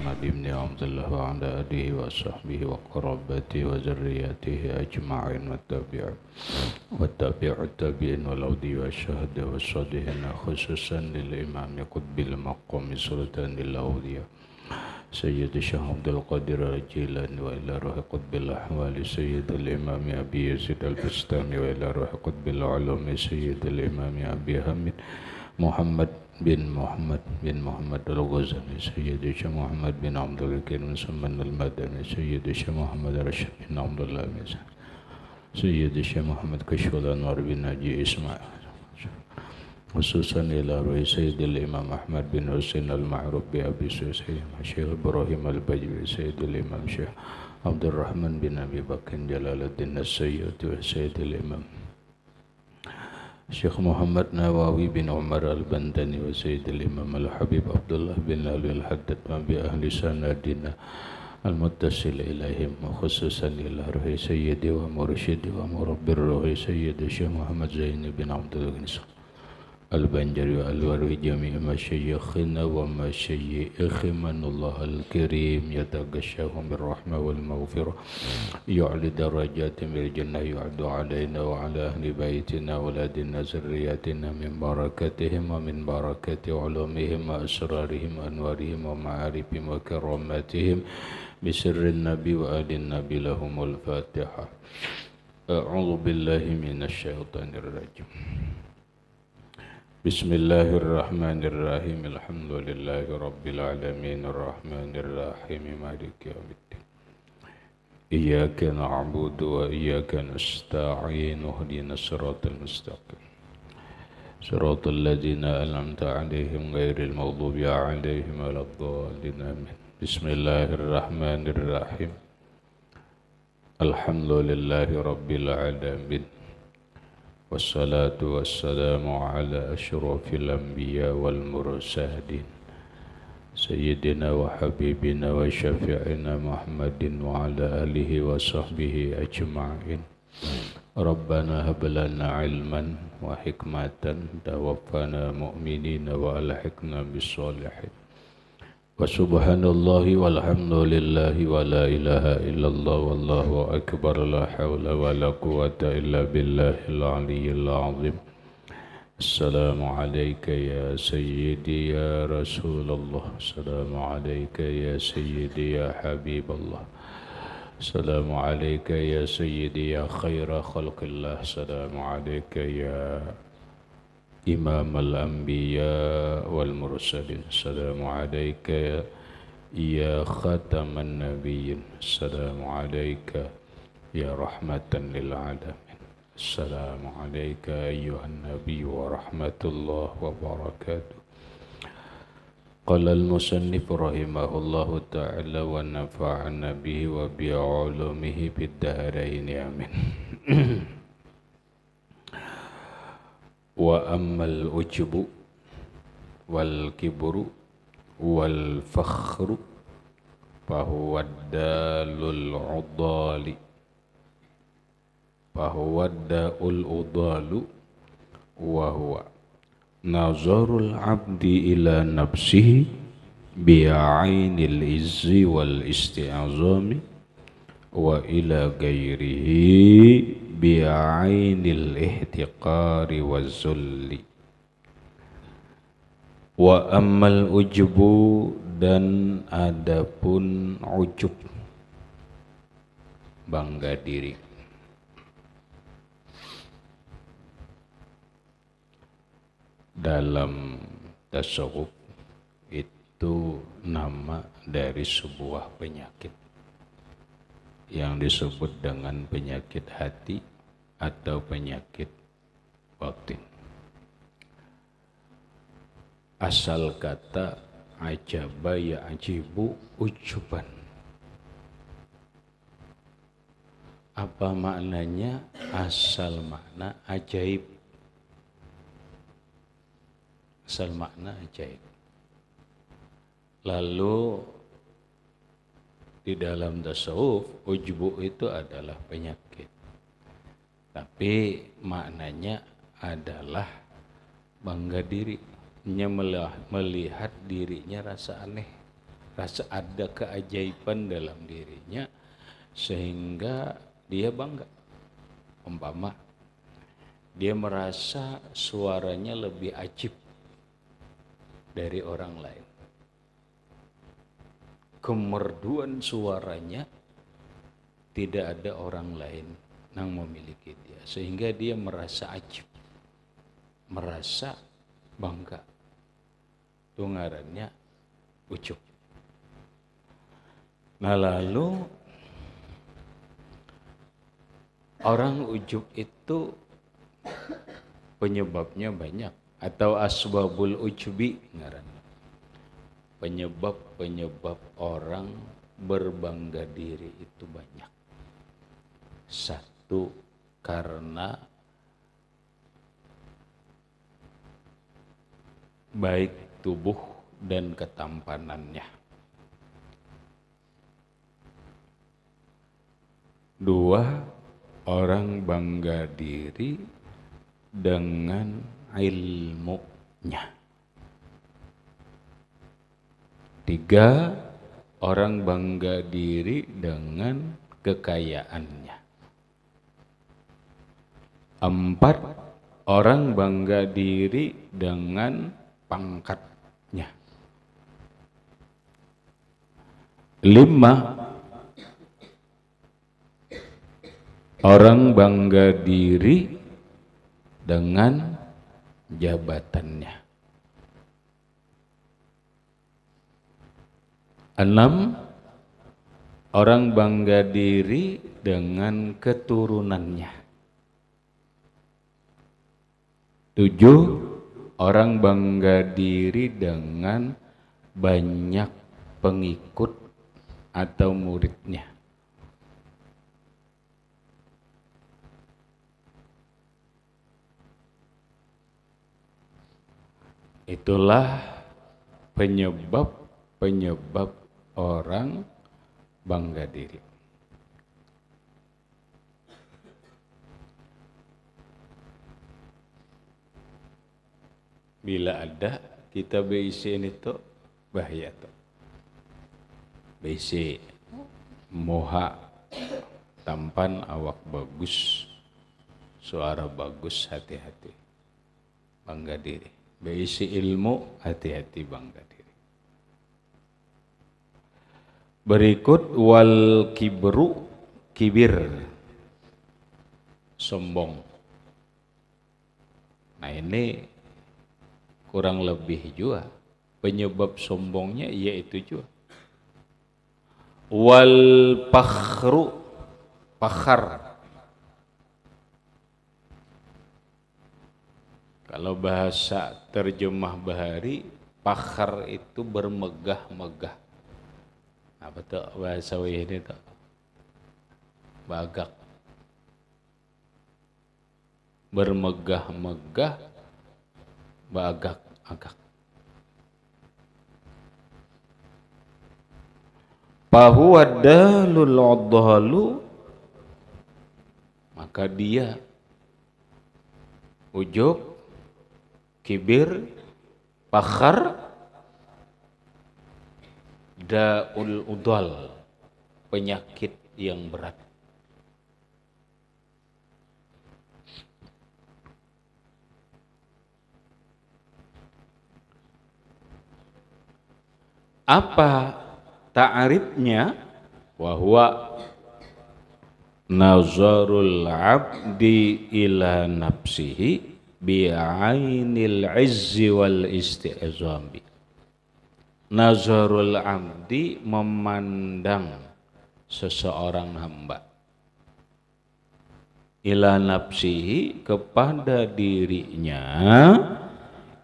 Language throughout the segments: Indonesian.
محمد بن عبد الله وعلى آله وصحبه وقرابته وذريته أجمعين والتابع التابعين والأودي والشهداء والصالحين خصوصا للإمام قطب المقام سلطان الأولياء سيد الشيخ عبد القادر الجيلاني وإلى روح قطب الأحوال سيد الإمام أبي يزيد البستامي وإلى روح قطب العلوم سيد الإمام أبي حميد محمد بن محمد الغزالي سيد الشيخ محمد بن عبد الكريم سمن المدني سيد الشيخ محمد رشيد بن عبد الله سيد الشيخ محمد كشف الأنوار بن ناجي إسماعيل خصوصا إلى روح سيد الإمام أحمد بن حسين المعروف بأبي سيد الشيخ إبراهيم البجري سيد الإمام الشيخ عبد الرحمن بن أبي بكر جلال الدين السيد وسيد الإمام الشيخ محمد نواوي بن عمر البندني وسيد الإمام الحبيب عبد الله بن علي الحداد بأهل سندنا المتصل إليهم وخصوصا إلى روح سيدي ومرشدي ومربي الروح سيد الشيخ محمد زين بن عبد الغني البنجري والوروي جميع مشايخنا ومشايخ من الله الكريم يتغشاهم بالرحمة والمغفرة يعلي درجات بالجنة يعد علينا وعلى أهل بيتنا أولادنا ذرياتنا من بركاتهم ومن بركات علومهم وأسرارهم وأنوارهم ومعارفهم وكراماتهم بسر النبي وآل النبي لهم الفاتحة. أعوذ بالله من الشيطان الرجيم. بسم الله الرحمن الرحيم الحمد لله رب العالمين الرحمن الرحيم مالك يوم الدين إياك نعبد وإياك نستعين اهدنا الصراط المستقيم صراط الذين أنعمت عليهم غير المغضوب عليهم ولا الضالين آمين. بسم الله الرحمن الرحيم الحمد لله رب العالمين والصلاة والسلام على أشرف الأنبياء والمرسلين سيدنا وحبيبنا وشفيعنا محمد وعلى آله وصحبه أجمعين. ربنا هب لنا علما وحكمة توفنا مؤمنين وألحقنا بالصالحين. وسبحان الله والحمد لله ولا إله إلا الله والله أكبر لا حول ولا قوة إلا بالله العلي العظيم. السلام عليك يا سيدي يا رسول الله السلام عليك يا سيدي يا حبيب الله السلام عليك يا سيدي يا خير خلق الله السلام عليك يا إمام الأنبياء والمرسلين السلام عليك يا خاتم النبيين السلام عليك يا رحمة للعالمين السلام عليك أيها النبي ورحمة الله وبركاته. قال المصنف رحمه الله تعالى ونفعنا به وبعلومه في الدارين آمين. Wa ammal ujubu wal kibru wal fakhru fahuwa dalul udali fahuwa daul udalu wa huwa nazarul abdi ila nafsihi bi'ainil izzi wal isti'azami wa ila ghairihi bi'ainil ihtiqari wazzulli. Wa ammal ujubu dan adapun ujub bangga diri dalam tasawuf itu nama dari sebuah penyakit yang disebut dengan penyakit hati atau penyakit batin. Asal kata ajaba ya ajibu ujuban. Apa maknanya? Asal makna ajaib. Asal makna ajaib. Lalu di dalam tasawuf ujbu itu adalah penyakit, tapi maknanya adalah bangga diri, melihat dirinya rasa aneh, rasa ada keajaiban dalam dirinya sehingga dia bangga. Umpama dia merasa suaranya lebih ajib dari orang lain. Kemerduan suaranya tidak ada orang lain yang memiliki dia, sehingga dia merasa ajib, merasa bangga. Itu ngarannya ujub. Nah lalu orang ujub itu penyebabnya banyak, atau asbabul ujubi ngarannya. Penyebab orang berbangga diri itu banyak. Satu, karena baik tubuh dan ketampanannya. Dua, orang bangga diri dengan ilmunya. Tiga, orang bangga diri dengan kekayaannya. Empat, orang bangga diri dengan pangkatnya. Lima, orang bangga diri dengan jabatannya. 6, orang bangga diri dengan keturunannya. 7, orang bangga diri dengan banyak pengikut atau muridnya. 8, itulah penyebab orang bangga diri. Bila ada kita BIC ini tuh bahaya tuh. BIC moha, tampan, awak bagus, suara bagus, hati-hati bangga diri. BIC ilmu, hati-hati bangga diri. Berikut wal kibru, kibir, sombong. Nah ini kurang lebih juga penyebab sombongnya yaitu juga. Wal pakhru, pakhar. Kalau bahasa terjemah bahari, pakhar itu bermegah-megah. Apa tuh bahasa ini tuh? Bagak. Bermegah-megah, bagak-agak. Fahuwa dalul adhalu, maka dia ujub, kibir, pakhar, daul udal, penyakit yang berat. Apa ta'rifnya? Wa huwa nazarul abdi ila nafsihi bi'ainil izzi wal isti'zami. Nazarul abdi, memandang seseorang hamba, ila nafsihi, kepada dirinya,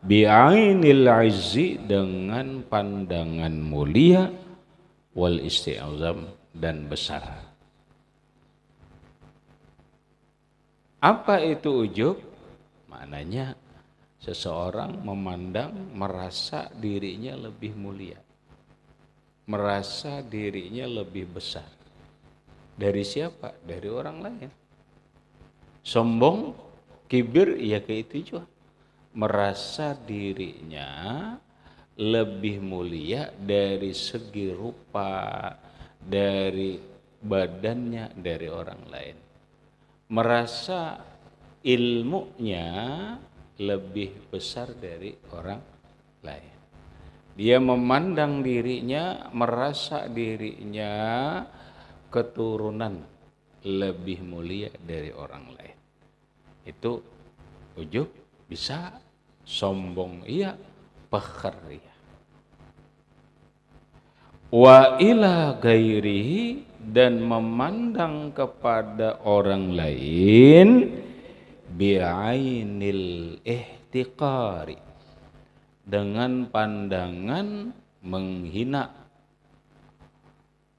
bi'ainil izzi, dengan pandangan mulia, wal isti'zam, dan besar. Apa itu ujub? Maknanya seseorang memandang, merasa dirinya lebih mulia, merasa dirinya lebih besar. Dari siapa? Dari orang lain. Sombong, kibir, ya kayak itu juga. Merasa dirinya lebih mulia dari segi rupa, dari badannya dari orang lain. Merasa ilmunya lebih besar dari orang lain. Dia memandang dirinya, merasa dirinya keturunan lebih mulia dari orang lain. Itu ujub bisa, sombong iya, fakhr iya. Wa ila gairihi, dan memandang kepada orang lain bi'ainil ihtiqari, dengan pandangan menghina,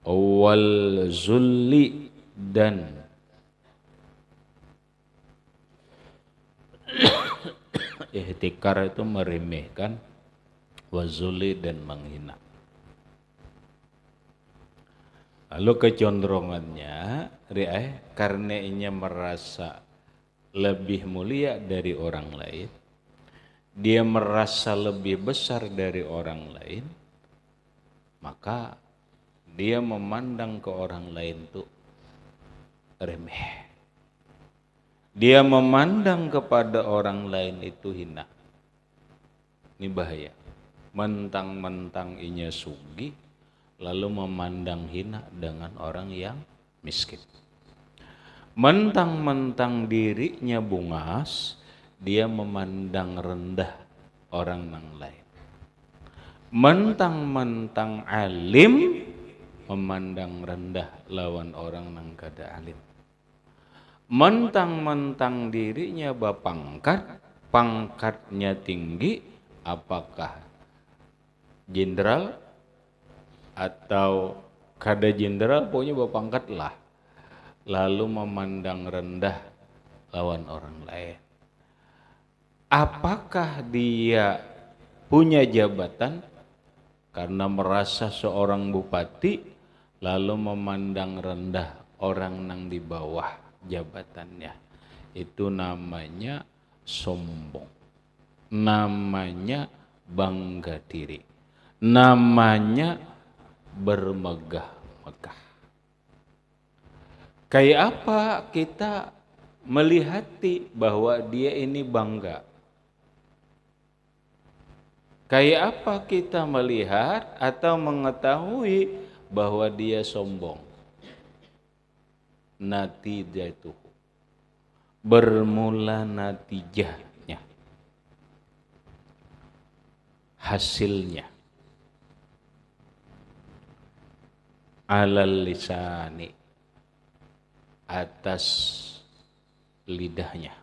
wal zulli, dan ihtikar itu meremehkan, wazuli dan menghina. Lalu kecondrongannya karena ia merasa lebih mulia dari orang lain, dia merasa lebih besar dari orang lain, maka dia memandang ke orang lain itu remeh. Dia memandang kepada orang lain itu hina. Ini bahaya. Mentang-mentang inya sugih, lalu memandang hina dengan orang yang miskin. Mentang-mentang dirinya bungas, dia memandang rendah orang yang lain. Mentang-mentang alim, memandang rendah lawan orang yang kada alim. Mentang-mentang dirinya bapangkat, pangkatnya tinggi, apakah jenderal atau kada jenderal, pokoknya bapangkat lah, lalu memandang rendah lawan orang lain. Apakah dia punya jabatan karena merasa seorang bupati, lalu memandang rendah orang yang di bawah jabatannya? Itu namanya sombong, namanya bangga diri, namanya bermegah-megah. Kayak apa kita melihati bahwa dia ini bangga? Kayak apa kita melihat atau mengetahui bahwa dia sombong? Natijatuh, bermula natijahnya, hasilnya, alal lisani, atas lidahnya.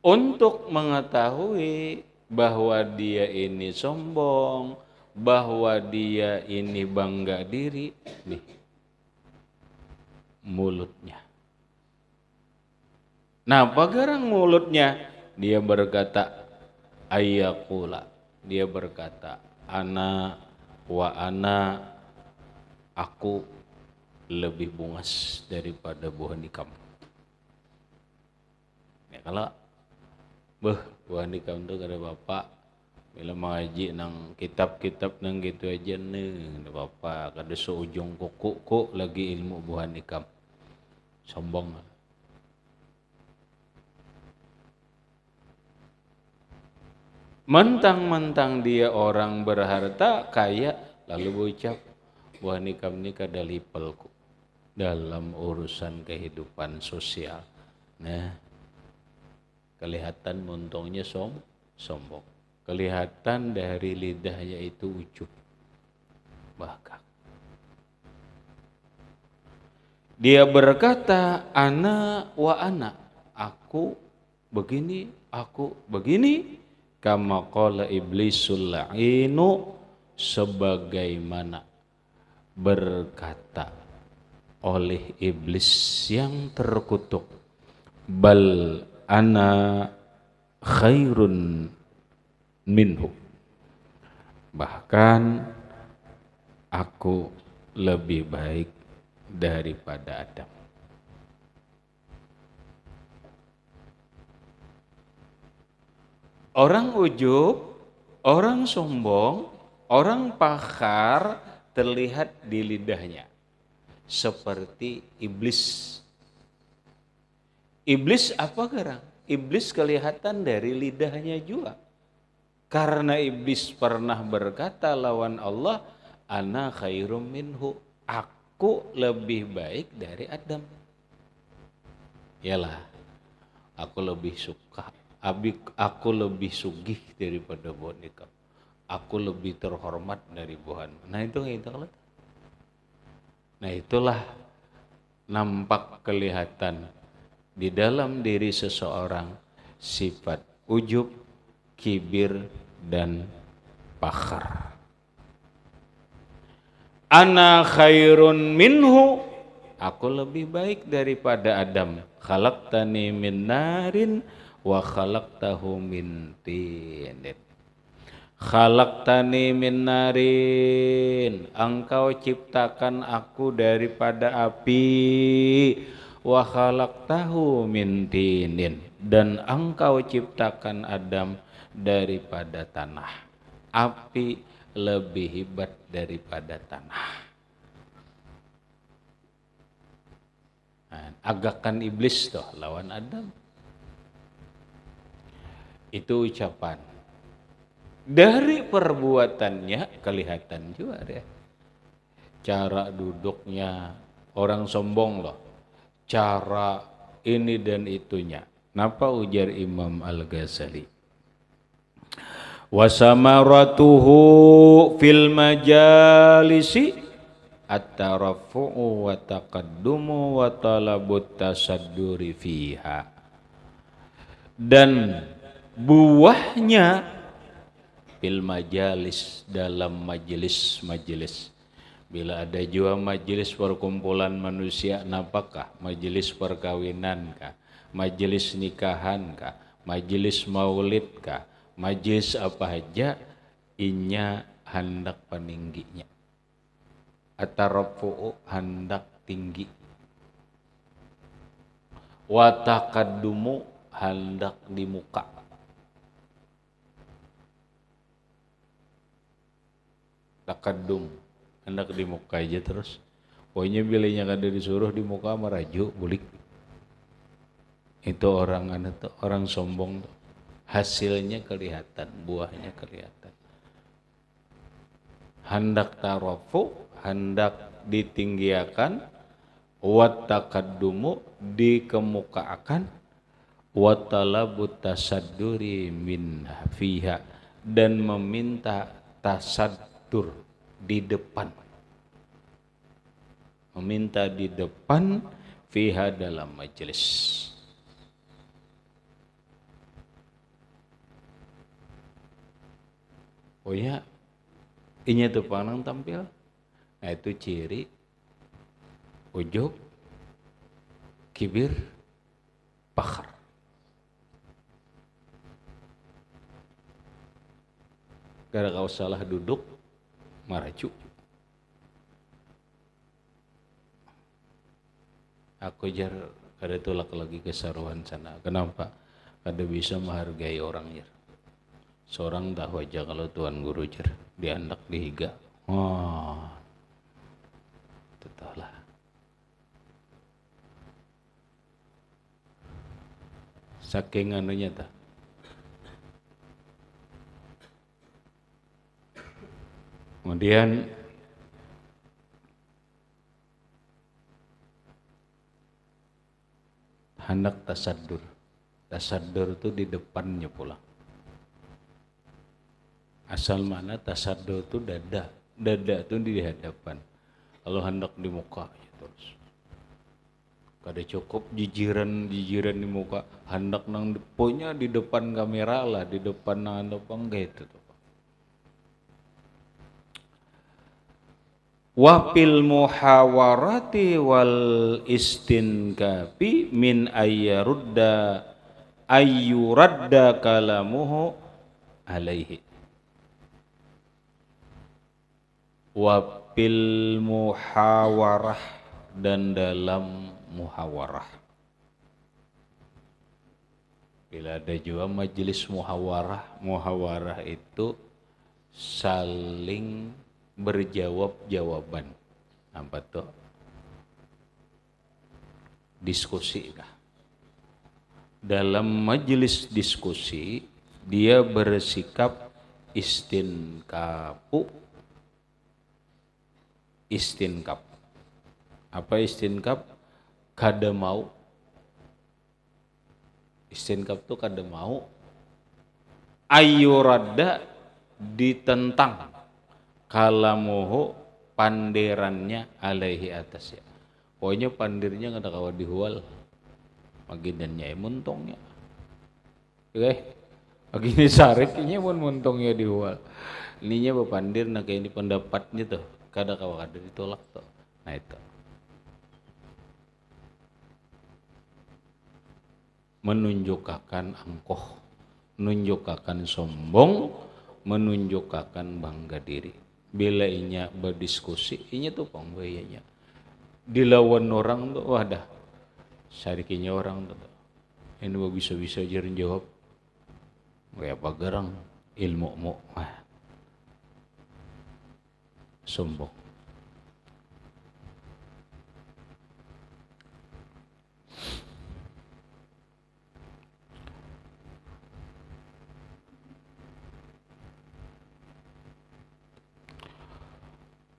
Untuk mengetahui bahwa dia ini sombong, bahwa dia ini bangga diri, nih, mulutnya. Nah, pagarang mulutnya, dia berkata ayyakula, dia berkata ana wa ana, aku lebih bungas daripada buah nikam. Ya, kalau buah nikam itu kada bapak, bila mengaji nang kitab-kitab nang gitu aja nih, kada bapak, kada seujung kuku lagi ilmu buah nikam. Sombong. Mentang-mentang dia orang berharta, kaya, lalu berucap buah nikam ini kada lipelku dalam urusan kehidupan sosial. Nah, kelihatan montongnya sombong. Kelihatan dari lidahnya itu ujub, bahkan dia berkata ana wa ana, aku begini, aku begini, kama qala iblisul la'inu, sebagaimana berkata oleh iblis yang terkutuk, bal ana khairun minhu, bahkan aku lebih baik daripada Adam. Orang ujub, orang sombong, orang pakar terlihat di lidahnya. Seperti iblis. Iblis apa sekarang? Iblis kelihatan dari lidahnya juga. Karena iblis pernah berkata lawan Allah, ana khairum minhu. Aku lebih baik dari Adam. Yalah, aku lebih suka, aku lebih sugih daripada boneka. Aku lebih terhormat dari Tuhan. Nah itulah nampak kelihatan di dalam diri seseorang sifat ujub, kibir, dan pakar. Ana khairun minhu, aku lebih baik daripada Adam. Khalaqtani min narin wa khalaqtahu min tinin. Khalaqtani min narin, engkau ciptakan aku daripada api. Wa khalaqtahu min tinin, dan engkau ciptakan Adam daripada tanah. Api lebih hebat daripada tanah. Nah, agakan iblis toh lawan Adam. Itu ucapan. Dari perbuatannya kelihatan juga deh. Cara duduknya orang sombong loh. Cara ini dan itunya. Napa ujar Imam Al-Ghazali? Wasamaratuhu fil majalisi at-tarafu'u wa taqaddumu wa talabut tasadduri fiha. Dan buahnya fil majalis, dalam majelis-majelis. Bila ada jua majelis perkumpulan manusia, napakah? Majelis perkawinan kah? Majelis nikahan kah? Majelis maulid kah? Majelis apa aja, inya hendak peningginya. Atarafu'u, hendak tinggi. Wa taqaddumu, hendak di muka. Taqaddum, hendak di muka aja terus. Pokoknya bilanya kada disuruh di muka meraju bulik. Itu orang sombong tuh. Hasilnya kelihatan, buahnya kelihatan. Hendak tarafu, hendak ditinggiakan, wa taqaddumu, dikemukaakan, wa talabut tasadduri min fiha, dan meminta tasaddur di depan. Meminta di depan fiha, dalam majelis. Oh ya, inya tuh panang tampil. Nah itu ciri ujub, kibir, pakar. Gara kau salah duduk, maraju. Aku jar kada tulak lagi ke saruhan sana. Kenapa? Kada bisa menghargai orang jar. Seorang tahu aja kalau Tuan Guru jar diandak dihiga. Oh, tetahlah. Saking anunya tah. Kemudian hendak tasaddur. Tasaddur itu di depannya pulang. Asal mana tasaddur itu dada. Dada itu di hadapan. Kalau hendak di muka ya terus. Kada cukup jijiran di muka. Hendak nang deponya di depan kamera lah, di depan nang depan gitu tuh. Wafil muhawarati wal istinkafi min ayyuradda kalamuhu alaihi. Wafil muhawarah, dan dalam muhawarah. Bila ada juga majelis muhawarah, muhawarah itu saling berjawab-jawaban. Apa tuh? Diskusi kah? Dalam majelis diskusi dia bersikap istinkap. Apa istinkap? Kada mau. Istinkap tuh kada mau. Ayurada ditentang. Kalamuhu pandirannya alaihi atasnya. Pokoknya pandirnya kada kawa dihual. Magidannya muntongnya. Oke. Agini sariknya pun muntongnya dihual. Ininya bepandir nah kayak ini pendapatnya tuh. Kada kawa kada ditolak tuh. Nah itu. Menunjukkan angkuh, menunjukkan sombong, menunjukkan bangga diri. Bila inya berdiskusi, inya tuh pangbayanya. Dilawan orang tuh, wadah, sarikinya orang tuh. Ini bisa-bisa jarin jawab. Kayak pagarang ilmu mo, sombong.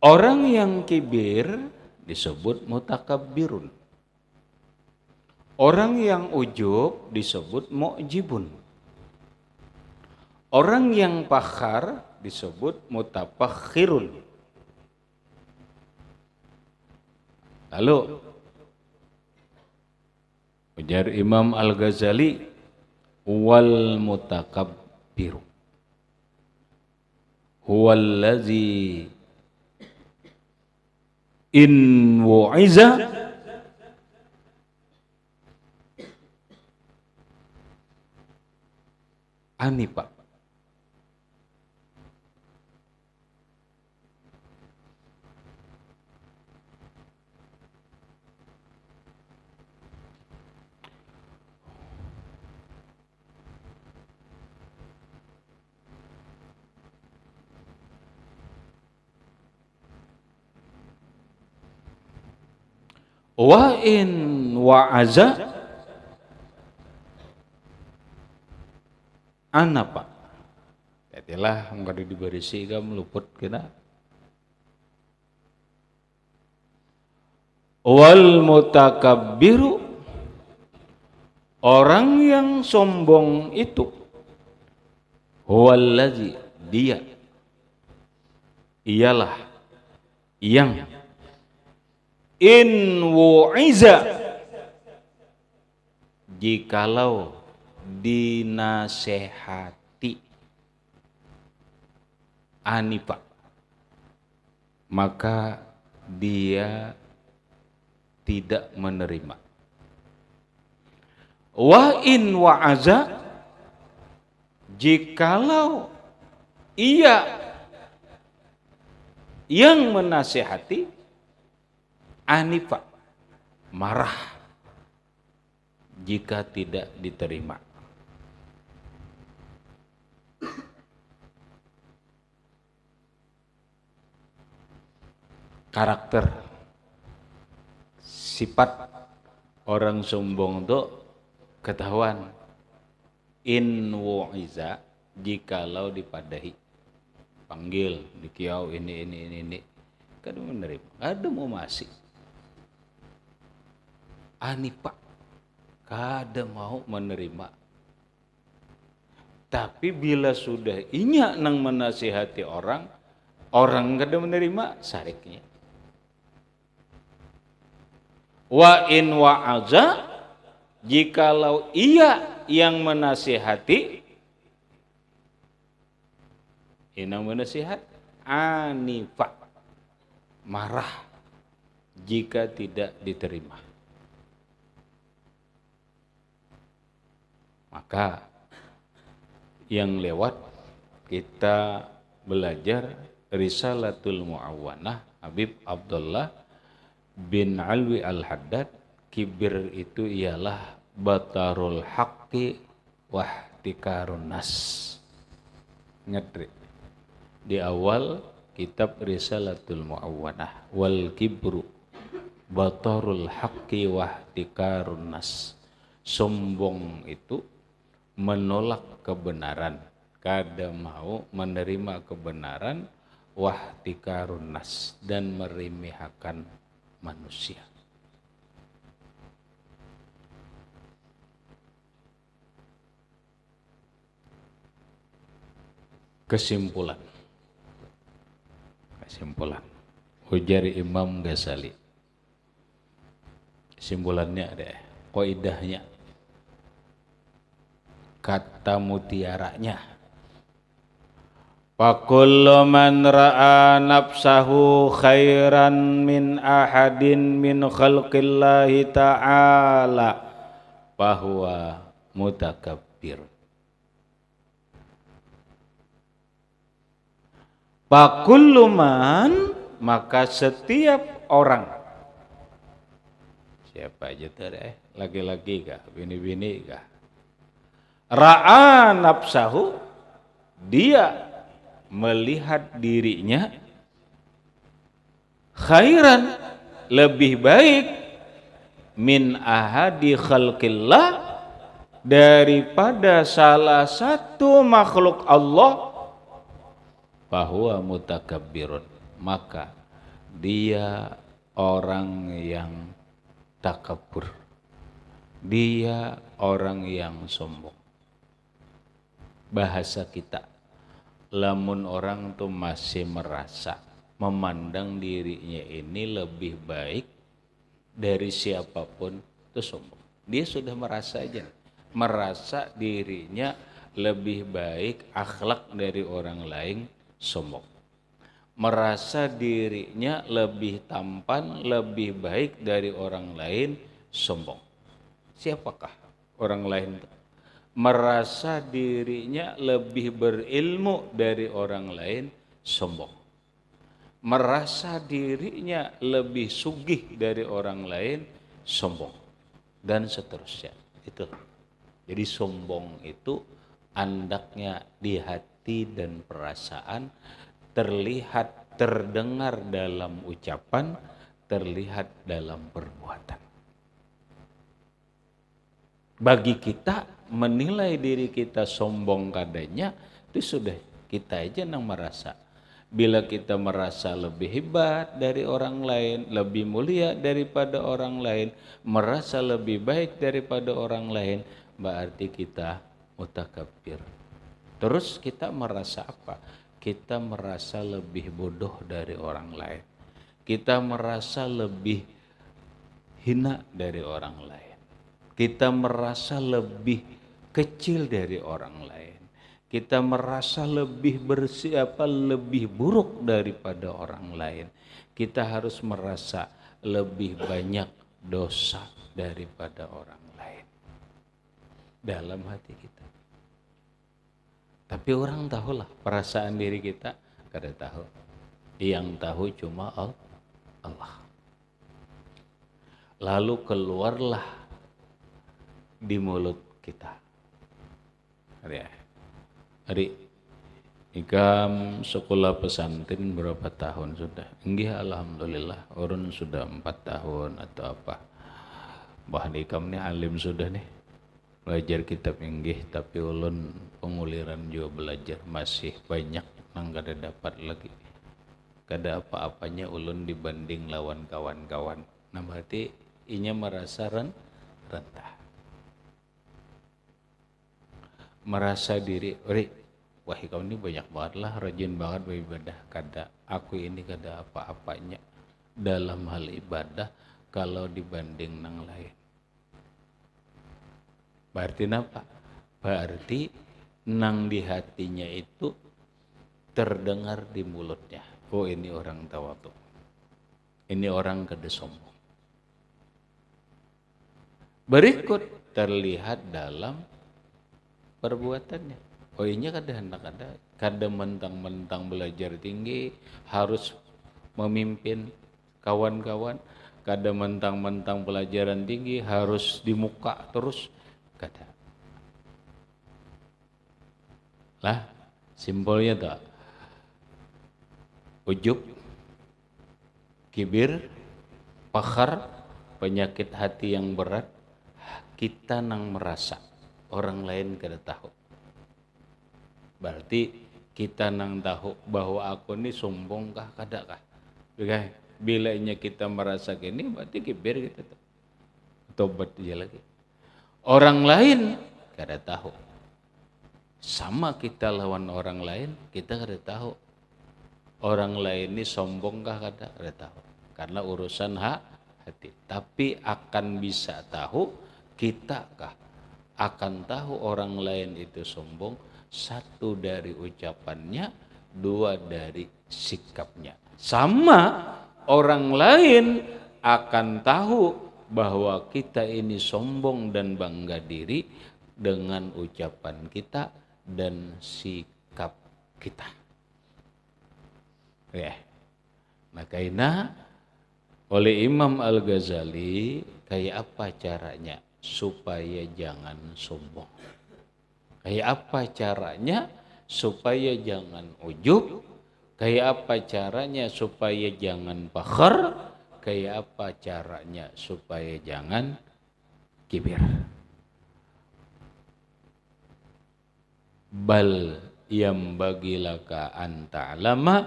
Orang yang kibir disebut mutakabbirun. Orang yang ujub disebut mu'jibun. Orang yang fakhar disebut mutafakhirun. Lalu ujar Imam Al-Ghazali, wal mutakabbiru huwallazi in wu'iza anipa. Wa in wa'aza anapa. Jadilah enggak dibarisi kam luput kena. Wal mutakabbiru, orang yang sombong itu, huwallazi, dia, ialah yang in wu'iza, jikalau dinasehati, anipa, maka dia tidak menerima. Wa in wa'aza, jikalau ia yang menasehati, anifa, marah jika tidak diterima. Karakter sifat orang sombong itu ketahuan. In wu'iza, jikalau dipadahi, panggil, dikiau ini, kada menerima, kada mau masih. Anipa, kada mau menerima. Tapi bila sudah inya nang menasihati orang kada menerima, sariknya. Wa in wa'aza, jikalau ia yang menasihati, inang menasihat, anifa, marah jika tidak diterima. Maka yang lewat kita belajar Risalatul Mu'awwanah Habib Abdullah bin Alwi Al-Haddad. Kibir itu ialah batarul haqqi wahtikarun nas. Ngetri. Di awal kitab Risalatul Mu'awwanah, wal kibru batarul haqqi wahtikarun nas. Sombong itu menolak kebenaran, kada mau menerima kebenaran, wahtikarun nas, dan meremehkan manusia. Kesimpulan ujar Imam Ghazali, kesimpulannya ada qaidahnya, kata mutiaranya, wa kullu man ra'a nafsahu khairan min ahadin min khalqillahi ta'ala fahuwa mutakabbir. Fa kullu man, maka setiap orang, siapa aja tuh laki-laki kah, bini-bini kah, ra'a nafsahu, dia melihat dirinya, khairan, lebih baik, min ahadi khalqillah, daripada salah satu makhluk Allah, bahwa mutakabbirun, maka dia orang yang takabur, dia orang yang sombong. Bahasa kita, lamun orang tuh masih merasa memandang dirinya ini lebih baik dari siapapun, itu sombong. Dia sudah merasa aja, merasa dirinya lebih baik akhlak dari orang lain, sombong. Merasa dirinya lebih tampan, lebih baik dari orang lain, sombong. Siapakah orang lain? Merasa dirinya lebih berilmu dari orang lain, sombong. Merasa dirinya lebih sugih dari orang lain, sombong. Dan seterusnya. Itu. Jadi sombong itu andaknya di hati dan perasaan, terlihat, terdengar dalam ucapan, terlihat dalam perbuatan. Bagi kita menilai diri kita sombong kadanya, itu sudah kita aja yang merasa. Bila kita merasa lebih hebat dari orang lain, lebih mulia daripada orang lain, merasa lebih baik daripada orang lain, berarti kita mutakabbir. Terus kita merasa apa? Kita merasa lebih bodoh dari orang lain. Kita merasa lebih hina dari orang lain. Kita merasa lebih kecil dari orang lain. Kita merasa lebih lebih buruk daripada orang lain. Kita harus merasa lebih banyak dosa daripada orang lain dalam hati kita. Tapi orang tahulah perasaan diri kita, kada tahu. Yang tahu cuma Allah. Lalu keluarlah di mulut kita. Hari ikam sekolah pesantren berapa tahun sudah? Enggih, alhamdulillah, urun sudah 4 tahun atau apa. Bahkan ikam ni alim sudah nih. Belajar kitab inggih, tapi ulun penguliran juga belajar masih banyak nang kada dapat lagi. Kada apa-apanya ulun dibanding lawan kawan-kawan. Nah berarti inya merasa rendah. Merasa diri, wah kau ini banyak banget lah, rajin banget beribadah. Kada, aku ini kada apa-apanya dalam hal ibadah kalau dibanding nang lain. Berarti apa? Berarti nang di hatinya itu terdengar di mulutnya. Oh ini orang tawadhu. Ini orang kada sombong. Berikut terlihat dalam perbuatannya. Oh ini kada mentang-mentang belajar tinggi harus memimpin kawan-kawan. Kada mentang-mentang pelajaran tinggi harus di muka terus. Kada. Lah, simpelnya tak ujub, kibir, pakhar, penyakit hati yang berat, kita nang merasa, orang lain kada tahu. Berarti kita nang tahu bahwa aku ini sombong kah, kada kah? Bilanya kita merasa gini, berarti kibir kita tuh. Tobat dia lagi. Orang lain kada tahu. Sama kita lawan orang lain, kita kada tahu. Orang lain ini sombong kah kada tahu. Karena urusan hati. Tapi akan bisa tahu kita kah akan tahu orang lain itu sombong, satu dari ucapannya, dua dari sikapnya. Sama orang lain akan tahu bahwa kita ini sombong dan bangga diri dengan ucapan kita dan sikap kita. Ya. Makanya oleh Imam Al-Ghazali, kayak apa caranya supaya jangan sombong? Kayak apa caranya supaya jangan ujub? Kayak apa caranya supaya jangan fakhar? Kayak apa caranya supaya jangan kibir? Bal yambagi laka an ta'lama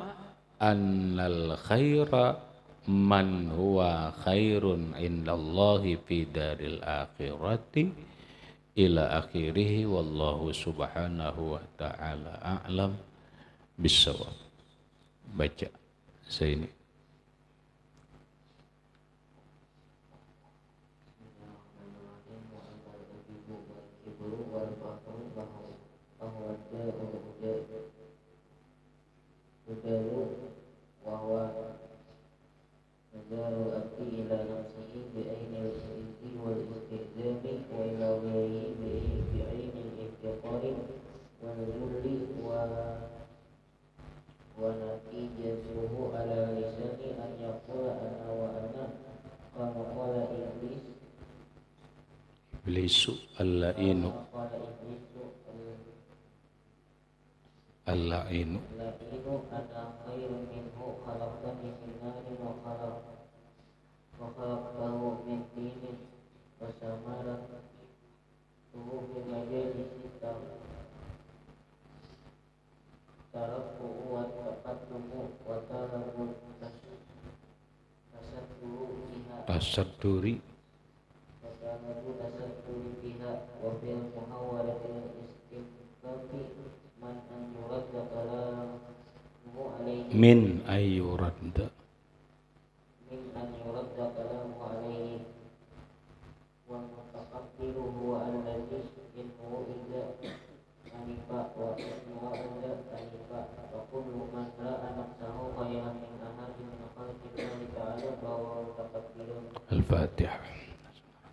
annal khaira man huwa khairun indallahi fi daril akhirati ila akhirih, wallahu subhanahu wa ta'ala a'lam bissawab. Baca saya ini. Iblisu al-la'inu al-la'inu ana khairun minhu khalaqtani min narin wa khalaqtahu min tinin wa samaratuhu min majalisi tarakku wa taqaddumu wa talabu tasadduri biha wa fil muhawaratil istinqafi man an yuradda kalamuhu alaihi min ayyuradda kalamuhu alaihi wa mutaqabbilu huwa alladhi inhu idza anifa wa inhu idza anifa wa kullu man ra'a nafsahu khayran min ahadin min khalqi ta'ala bahwa mutaqabbirun. Al-Fatihah.